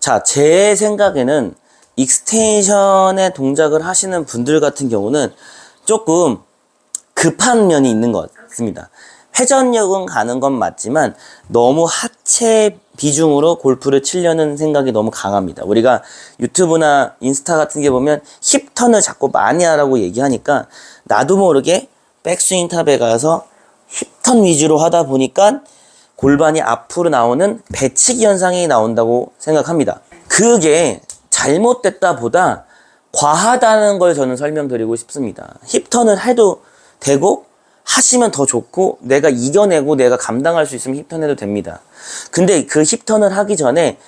자, 제 생각에는 익스텐션의 동작을 하시는 분들 같은 경우는 조금 급한 면이 있는 것 같습니다. 회전력은 가는 건 맞지만 너무 하체 비중으로 골프를 치려는 생각이 너무 강합니다. 우리가 유튜브나 인스타 같은 게 보면 힙턴을 자꾸 많이 하라고 얘기하니까 나도 모르게 백스윙 탑에 가서 힙턴 위주로 하다 보니까 골반이 앞으로 나오는 배치기 현상이 나온다고 생각합니다. 그게 잘못됐다 보다 과하다는 걸 저는 설명드리고 싶습니다. 힙턴을 해도 되고 하시면 더 좋고 내가 이겨내고 내가 감당할 수 있으면 힙턴 해도 됩니다. 근데 그 힙턴을 하기 전에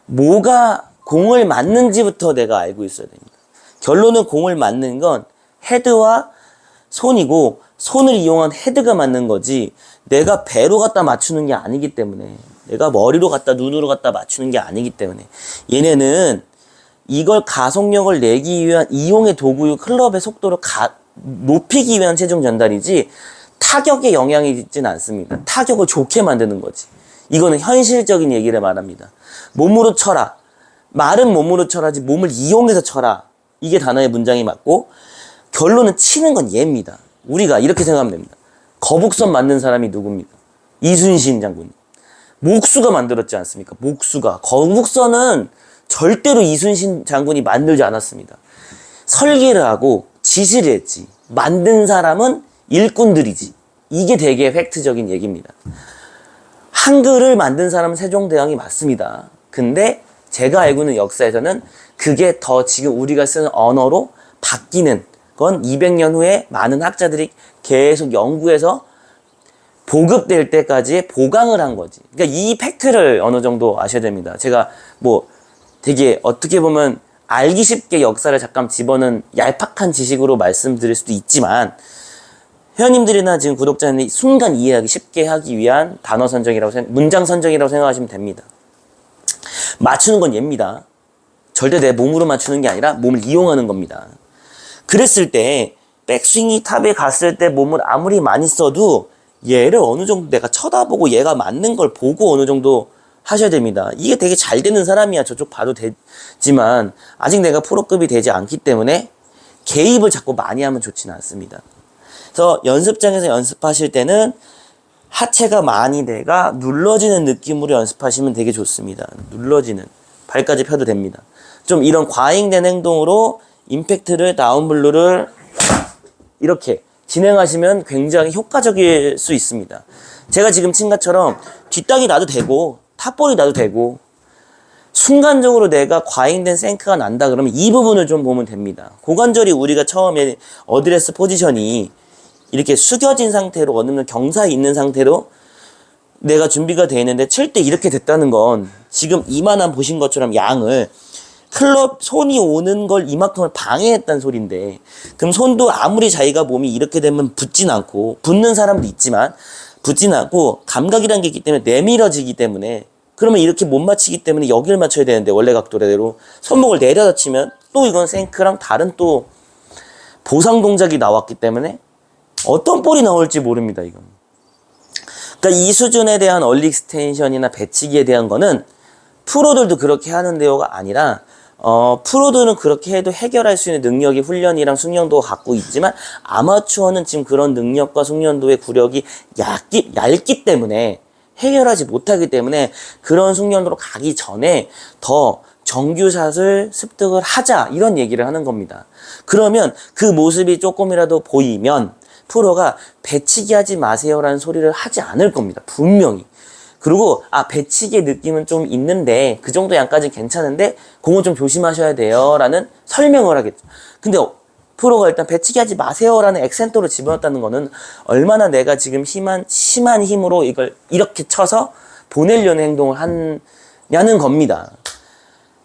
뭐가 공을 맞는지부터 내가 알고 있어야 됩니다. 결론은 공을 맞는 건 헤드와 손이고 손을 이용한 헤드가 맞는 거지 내가 배로 갖다 맞추는 게 아니기 때문에 내가 머리로 갖다 눈으로 갖다 맞추는 게 아니기 때문에 얘네는 이걸 가속력을 내기 위한 이용의 도구요 클럽의 속도를 높이기 위한 체중 전달이지 타격에 영향이 있지는 않습니다. 타격을 좋게 만드는 거지. 이거는 현실적인 얘기를 말합니다. 몸으로 쳐라. 말은 몸으로 쳐라지 몸을 이용해서 쳐라. 이게 단어의 문장이 맞고 결론은 치는 건 얘입니다. 우리가 이렇게 생각하면 됩니다. 거북선 만든 사람이 누굽니까? 이순신 장군. 목수가 만들었지 않습니까? 목수가. 거북선은 절대로 이순신 장군이 만들지 않았습니다. 설계를 하고 지시를 했지. 만든 사람은 일꾼들이지. 이게 되게 팩트적인 얘기입니다. 한글을 만든 사람은 세종대왕이 맞습니다. 근데 제가 알고 있는 역사에서는 그게 더 지금 우리가 쓰는 언어로 바뀌는 건 200년 후에 많은 학자들이 계속 연구해서 보급될 때까지 보강을 한 거지. 그러니까 이 팩트를 어느 정도 아셔야 됩니다. 제가 뭐 되게 어떻게 보면 알기 쉽게 역사를 잠깐 집어넣은 얄팍한 지식으로 말씀드릴 수도 있지만 회원님들이나 지금 구독자님이 순간 이해하기 쉽게 하기 위한 단어 선정이라고 문장 선정이라고 생각하시면 됩니다. 맞추는 건 얘입니다. 절대 내 몸으로 맞추는 게 아니라 몸을 이용하는 겁니다. 그랬을 때 백스윙이 탑에 갔을 때 몸을 아무리 많이 써도 얘를 어느 정도 내가 쳐다보고 얘가 맞는 걸 보고 어느 정도 하셔야 됩니다. 이게 되게 잘 되는 사람이야 저쪽 봐도 되지만 아직 내가 프로급이 되지 않기 때문에 개입을 자꾸 많이 하면 좋지는 않습니다. 그래서 연습장에서 연습하실 때는 하체가 많이 돼가 눌러지는 느낌으로 연습하시면 되게 좋습니다. 눌러지는 발까지 펴도 됩니다. 좀 이런 과잉된 행동으로 임팩트를 다운블루를 이렇게 진행하시면 굉장히 효과적일 수 있습니다. 제가 지금 친 것처럼 뒷땅이 나도 되고 탑볼이 나도 되고 순간적으로 내가 과잉된 생크가 난다 그러면 이 부분을 좀 보면 됩니다. 고관절이 우리가 처음에 어드레스 포지션이 이렇게 숙여진 상태로 어느 정도 경사에 있는 상태로 내가 준비가 되어 있는데 칠 때 이렇게 됐다는 건 지금 이만한 보신 것처럼 양을 클럽 손이 오는 걸 이만큼을 방해했다는 소린데 그럼 손도 아무리 자기가 몸이 이렇게 되면 붙진 않고 붙는 사람도 있지만 붙진 않고 감각이라는 게 있기 때문에 내밀어지기 때문에 그러면 이렇게 못 맞히기 때문에 여기를 맞춰야 되는데 원래 각도대로 손목을 내려다 치면 또 이건 생크랑 다른 또 보상 동작이 나왔기 때문에 어떤 볼이 나올지 모릅니다. 이건. 그러니까 이 수준에 대한 얼리 익스텐션이나 배치기에 대한 거는 프로들도 그렇게 하는데요가 아니라 프로들은 그렇게 해도 해결할 수 있는 능력이 훈련이랑 숙련도가 갖고 있지만 아마추어는 지금 그런 능력과 숙련도의 구력이 얇기 때문에 해결하지 못하기 때문에 그런 숙련도로 가기 전에 더 정규샷을 습득을 하자 이런 얘기를 하는 겁니다. 그러면 그 모습이 조금이라도 보이면 프로가 배치기 하지 마세요라는 소리를 하지 않을 겁니다. 분명히. 그리고 배치기의 느낌은 좀 있는데 그 정도 양까지는 괜찮은데 공은 좀 조심하셔야 돼요 라는 설명을 하겠죠. 근데 프로가 일단 배치기 하지 마세요라는 액센트로 집어넣었다는 거는 얼마나 내가 지금 심한 힘으로 이걸 이렇게 쳐서 보내려는 행동을 하냐는 겁니다.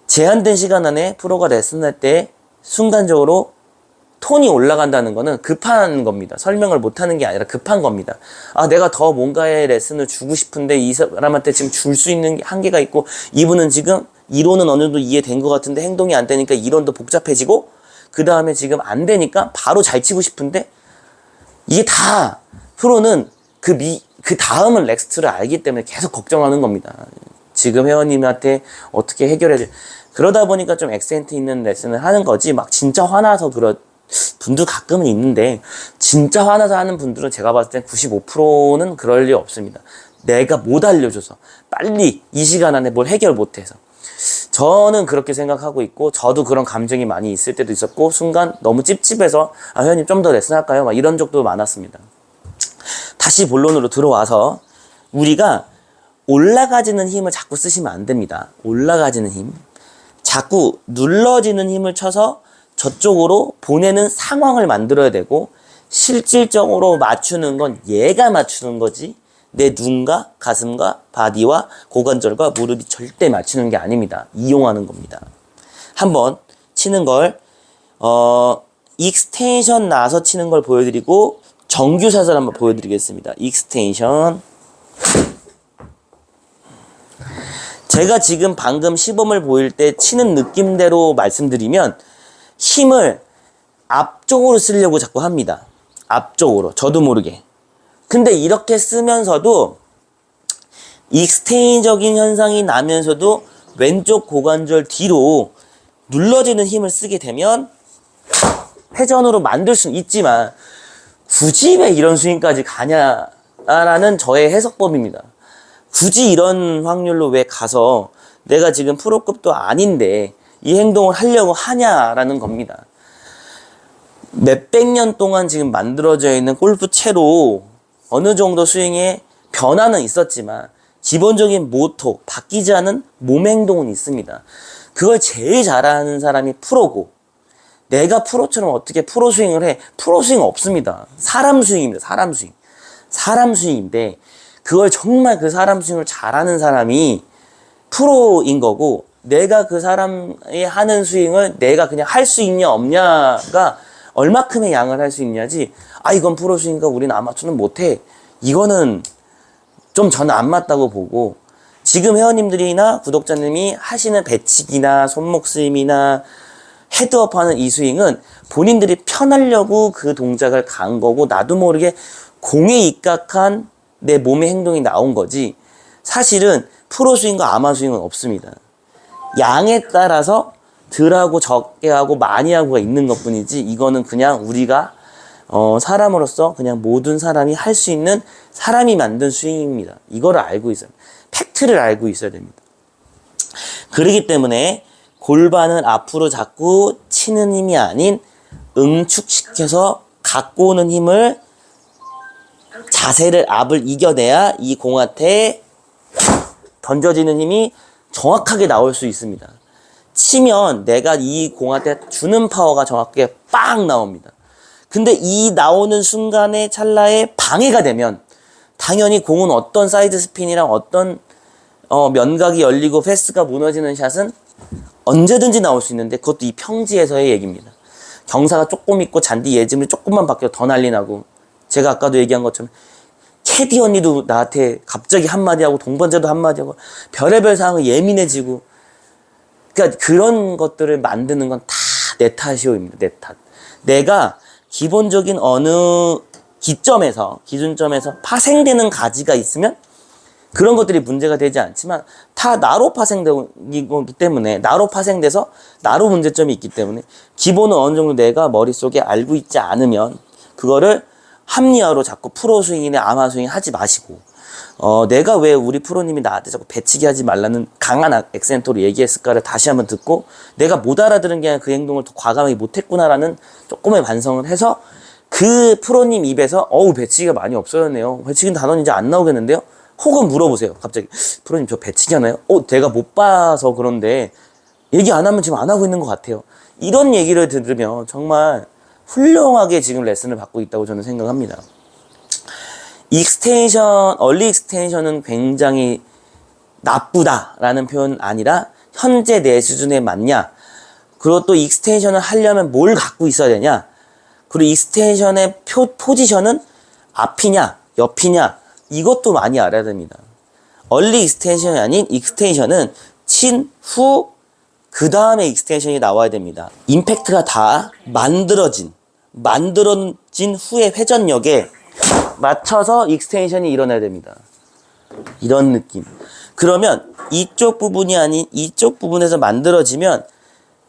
제한된 시간 안에 프로가 레슨할 때 순간적으로 톤이 올라간다는 거는 급한 겁니다. 설명을 못하는 게 아니라 급한 겁니다. 내가 더 뭔가의 레슨을 주고 싶은데 이 사람한테 지금 줄 수 있는 한계가 있고 이분은 지금 이론은 어느 정도 이해된 것 같은데 행동이 안 되니까 이론도 복잡해지고 그 다음에 지금 안 되니까 바로 잘 치고 싶은데 이게 다 프로는 그 다음은 넥스트를 알기 때문에 계속 걱정하는 겁니다. 지금 회원님한테 어떻게 해결해야 돼. 그러다 보니까 좀 액센트 있는 레슨을 하는 거지, 막 진짜 화나서 그런 분들 가끔은 있는데, 진짜 화나서 하는 분들은 제가 봤을 땐 95%는 그럴 리 없습니다. 내가 못 알려줘서, 빨리 이 시간 안에 뭘 해결 못해서. 저는 그렇게 생각하고 있고, 저도 그런 감정이 많이 있을 때도 있었고, 순간 너무 찝찝해서 회원님 좀 더 레슨 할까요? 막 이런 적도 많았습니다. 다시 본론으로 들어와서, 우리가 올라가지는 힘을 자꾸 쓰시면 안 됩니다. 올라가지는 힘, 자꾸 눌러지는 힘을 쳐서 저쪽으로 보내는 상황을 만들어야 되고, 실질적으로 맞추는 건 얘가 맞추는 거지, 내 눈과 가슴과 바디와 고관절과 무릎이 절대 맞추는 게 아닙니다. 이용하는 겁니다. 한번 치는 걸 익스텐션 나서 치는 걸 보여드리고, 정규샷을 한번 보여드리겠습니다. 익스텐션. 제가 지금 방금 시범을 보일 때 치는 느낌대로 말씀드리면, 힘을 앞쪽으로 쓰려고 자꾸 합니다. 앞쪽으로, 저도 모르게. 근데 이렇게 쓰면서도 익스테인적인 현상이 나면서도 왼쪽 고관절 뒤로 눌러지는 힘을 쓰게 되면 회전으로 만들 수는 있지만, 굳이 왜 이런 스윙까지 가냐라는 저의 해석법입니다. 굳이 이런 확률로 왜 가서 내가 지금 프로급도 아닌데 이 행동을 하려고 하냐라는 겁니다. 몇백 년 동안 지금 만들어져 있는 골프채로 어느 정도 스윙에 변화는 있었지만 기본적인 모토, 바뀌지 않은 몸 행동은 있습니다. 그걸 제일 잘하는 사람이 프로고, 내가 프로처럼 어떻게 프로 스윙을 해? 프로 스윙 없습니다. 사람 스윙입니다. 사람 스윙. 사람 스윙인데, 그걸 정말 그 사람 스윙을 잘하는 사람이 프로인 거고, 내가 그 사람이 하는 스윙을 내가 그냥 할 수 있냐 없냐가 얼마큼의 양을 할 수 있냐지, 이건 프로 스윙인가 우린 아마추어는 못해, 이거는 좀 저는 안 맞다고 보고, 지금 회원님들이나 구독자님이 하시는 배치기나 손목 스윙이나 헤드업 하는 이 스윙은 본인들이 편하려고 그 동작을 간 거고, 나도 모르게 공에 입각한 내 몸의 행동이 나온 거지, 사실은 프로 스윙과 아마 스윙은 없습니다. 양에 따라서 덜하고 적게 하고 많이 하고가 있는 것 뿐이지, 이거는 그냥 우리가 사람으로서 그냥 모든 사람이 할 수 있는, 사람이 만든 스윙입니다. 이거를 알고 있어요. 팩트를 알고 있어야 됩니다. 그렇기 때문에 골반을 앞으로 자꾸 치는 힘이 아닌 응축시켜서 갖고 오는 힘을, 자세를 앞을 이겨내야 이 공한테 던져지는 힘이 정확하게 나올 수 있습니다. 치면 내가 이 공한테 주는 파워가 정확하게 빵 나옵니다. 근데 이 나오는 순간에 찰나에 방해가 되면 당연히 공은 어떤 사이드 스핀이랑 어떤 면각이 열리고 패스가 무너지는 샷은 언제든지 나올 수 있는데, 그것도 이 평지에서의 얘기입니다. 경사가 조금 있고 잔디 예짐이 조금만 바뀌어 더 난리 나고, 제가 아까도 얘기한 것처럼 캐디 언니도 나한테 갑자기 한마디 하고 동반자도 한마디 하고 별의별 상황에 예민해지고, 그러니까 그런 것들을 만드는 건 다 내 탓이오입니다. 내 탓. 내가 기본적인 어느 기준점에서 파생되는 가지가 있으면 그런 것들이 문제가 되지 않지만, 다 나로 파생되기 때문에, 나로 파생돼서 나로 문제점이 있기 때문에, 기본은 어느 정도 내가 머릿속에 알고 있지 않으면 그거를 합리화로 자꾸 프로 스윙이나 아마 스윙 하지 마시고, 내가 왜 우리 프로님이 나한테 자꾸 배치기 하지 말라는 강한 액센트로 얘기했을까를 다시 한번 듣고, 내가 못 알아들은 게 아니라 그 행동을 더 과감하게 못했구나라는 조금의 반성을 해서, 그 프로님 입에서 배치기가 많이 없어졌네요, 배치기는 단어는 이제 안 나오겠는데요? 혹은 물어보세요. 갑자기 프로님 저 배치기 하나요? 내가 못 봐서 그런데 얘기 안 하면 지금 안 하고 있는 것 같아요. 이런 얘기를 들으면 정말 훌륭하게 지금 레슨을 받고 있다고 저는 생각합니다. 얼리 익스텐션은 굉장히 나쁘다라는 표현은 아니라, 현재 내 수준에 맞냐, 그리고 또 익스텐션을 하려면 뭘 갖고 있어야 되냐, 그리고 익스텐션의 포지션은 앞이냐 옆이냐, 이것도 많이 알아야 됩니다. 얼리 익스텐션이 아닌 익스텐션은 친 후 그 다음에 익스텐션이 나와야 됩니다. 임팩트가 다 만들어진 후의 회전력에 맞춰서 익스텐션이 일어나야 됩니다. 이런 느낌. 그러면 이쪽 부분이 아닌 이쪽 부분에서 만들어지면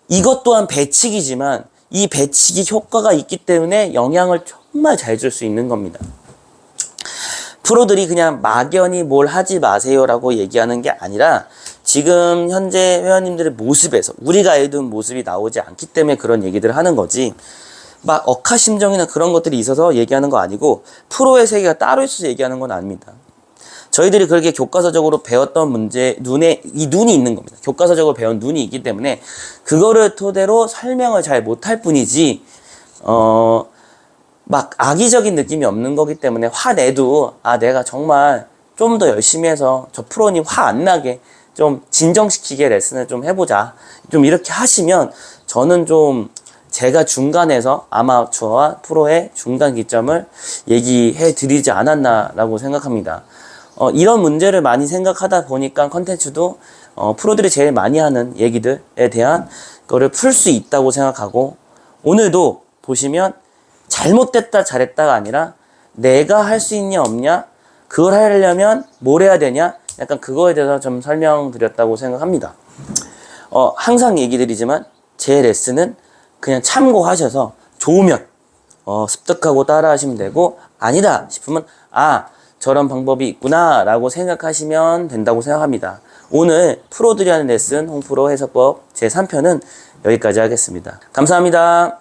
이것 또한 배치기지만 이 배치기 효과가 있기 때문에 영향을 정말 잘 줄 수 있는 겁니다. 프로들이 그냥 막연히 뭘 하지 마세요라고 얘기하는 게 아니라 지금 현재 회원님들의 모습에서 우리가 알던 모습이 나오지 않기 때문에 그런 얘기들을 하는 거지, 막 억하심정이나 그런 것들이 있어서 얘기하는 거 아니고 프로의 세계가 따로 있어서 얘기하는 건 아닙니다. 저희들이 그렇게 교과서적으로 배웠던 문제, 이 눈이 있는 겁니다. 교과서적으로 배운 눈이 있기 때문에 그거를 토대로 설명을 잘 못할 뿐이지, 막 악의적인 느낌이 없는 거기 때문에 화내도, 내가 정말 좀 더 열심히 해서 저 프로님 화 안 나게 좀 진정시키게 레슨을 좀 해보자. 좀 이렇게 하시면 저는 좀 제가 중간에서 아마추어와 프로의 중간 기점을 얘기해 드리지 않았나라고 생각합니다. 이런 문제를 많이 생각하다 보니까 컨텐츠도 프로들이 제일 많이 하는 얘기들에 대한 거를 풀 수 있다고 생각하고, 오늘도 보시면 잘못됐다 잘했다가 아니라 내가 할 수 있냐 없냐, 그걸 하려면 뭘 해야 되냐, 약간 그거에 대해서 좀 설명드렸다고 생각합니다. 항상 얘기 드리지만 제 레슨은 그냥 참고하셔서 좋으면 습득하고 따라 하시면 되고, 아니다 싶으면 저런 방법이 있구나 라고 생각하시면 된다고 생각합니다. 오늘 프로들이 하는 레슨 홍프로 해석법 제3편은 여기까지 하겠습니다. 감사합니다.